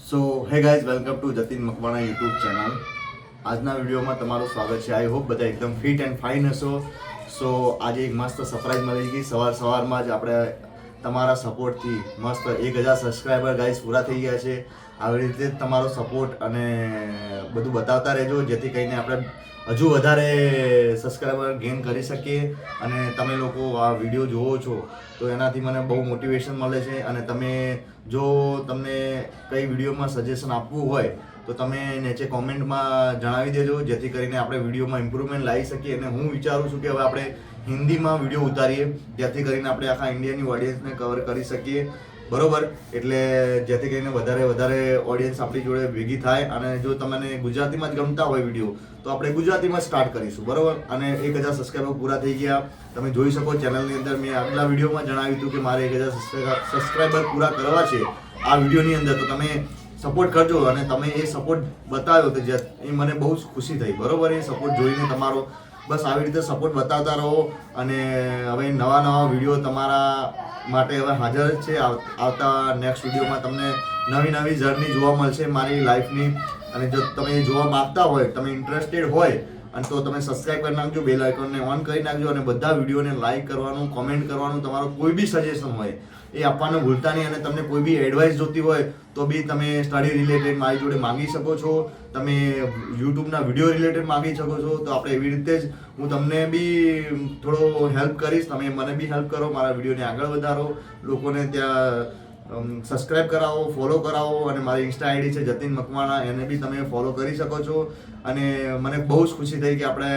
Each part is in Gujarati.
So hey guys, welcome to Jatin Makwana YouTube channel. આજના વિડીયોમાં તમારું સ્વાગત છે. આઈ હોપ બધા એકદમ ફિટ એન્ડ ફાઇન હશો. સો આજે એક મસ્ત સરપ્રાઈઝ મળી ગઈ. સવારમાં જ આપણે તમારા સપોર્ટથી મસ્ત 1000 સબસ્ક્રાઈબર ગાઈઝ પૂરા થઈ ગયા છે. આવી રીતે જ તમારો સપોર્ટ અને બધું બતાવતા રહેજો, જેથી કરીને આપણે હજુ વધારે સબસ્ક્રાઈબર ગેઇન કરી શકીએ. અને તમે લોકો આ વિડીયો જુઓ છો તો એનાથી મને બહુ મોટિવેશન મળે છે. અને તમે જો તમને કઈ વિડીયોમાં સજેશન આપવું હોય તો તમે નીચે કોમેન્ટમાં જણાવી દેજો, જેથી કરીને આપણે વિડીયોમાં ઇમ્પ્રુવમેન્ટ લાવી શકીએ. અને હું વિચારું છું કે હવે આપણે હિન્દીમાં વિડીયો ઉતારીએ, જેથી કરીને આપણે આખા ઇન્ડિયાની ઓડિયન્સને કવર કરી શકીએ. બરોબર, એટલે જેથી કરીને વધારે ઓડિયન્સ આપણી જોડે ભેગી થાય. અને જો તમને ગુજરાતીમાં જ ગમતા હોય વિડીયો તો આપણે ગુજરાતીમાં સ્ટાર્ટ કરીશું. બરોબર, અને 1000 સબસ્ક્રાઈબર પૂરા થઈ ગયા. તમે જોઈ શકો ચેનલની અંદર મેં આગલા વિડીયોમાં જણાવ્યું હતું કે મારે 1000 સબસ્ક્રાઈબર પૂરા કરવા છે આ વિડીયોની અંદર. તો તમે સપોર્ટ કરજો, અને તમે એ સપોર્ટ બતાવ્યો તો એ મને બહુ જ ખુશી થઈ. બરોબર, એ સપોર્ટ જોઈને તમારો બસ આવી રીતે સપોર્ટ બતાવતા રહો. અને હવે નવા વિડીયો તમારા માટે હવે હાજર જ છે. આવતા નેક્સ્ટ વિડીયોમાં તમને નવી જર્ની જોવા મળશે મારી લાઈફની. અને જો તમે જોવા માંગતા હોય, તમે ઇન્ટરેસ્ટેડ હોય, અને તો તમે સબસ્ક્રાઈબ કરી નાખજો, બેલ આઇકોનને ઓન કરી નાખજો. અને બધા વિડીયોને લાઈક કરવાનું, કોમેન્ટ કરવાનું, તમારો કોઈ બી સજેશન હોય એ આપવાનું ભૂલતા નહીં. અને તમને કોઈ બી એડવાઇસ જોતી હોય તો બી તમે સ્ટડી રિલેટેડ મારી જોડે માંગી શકો છો. તમે યુટ્યુબના વિડીયો રિલેટેડ માંગી શકો છો. તો આપણે એવી રીતે જ હું તમને બી થોડો હેલ્પ કરીશ, તમે મને બી હેલ્પ કરો, મારા વિડીયોને આગળ વધારો, લોકોને ત્યાં સબસ્ક્રાઈબ કરાવો, ફોલો કરાવો. અને મારી ઇન્સ્ટા આઈડી છે જતીન મકવાણા, એને બી તમે ફોલો કરી શકો છો. અને મને બહુ જ ખુશી થઈ કે આપણે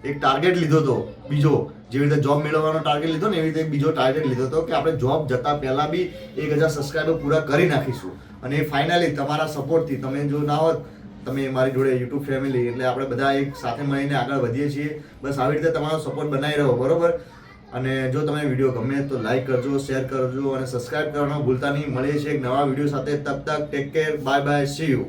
એક ટાર્ગેટ લીધો હતો બીજો, જેવી રીતે જોબ મેળવવાનો ટાર્ગેટ લીધો ને એવી રીતે બીજો ટાર્ગેટ લીધો હતો કે આપણે જોબ જતા પહેલા બી 1000 સબસ્ક્રાઈબર પૂરા કરી નાખીશું. અને એ ફાઇનલી તમારા સપોર્ટથી, તમે જો ના હોત તમે મારી જોડે યુટ્યુબ ફેમિલી, એટલે આપણે બધા એક સાથે મળીને આગળ વધીએ છીએ. બસ આવી રીતે તમારો સપોર્ટ બનાવી રહ્યો. બરોબર, અને જો તમને વિડીયો ગમે તો લાઈક કરજો, શેર કરજો અને સબસ્ક્રાઈબ કરવાનું ભૂલતા નહીં. મળીએ છીએ એક નવા વિડીયો સાથે. તબ તક take care, bye bye, C you.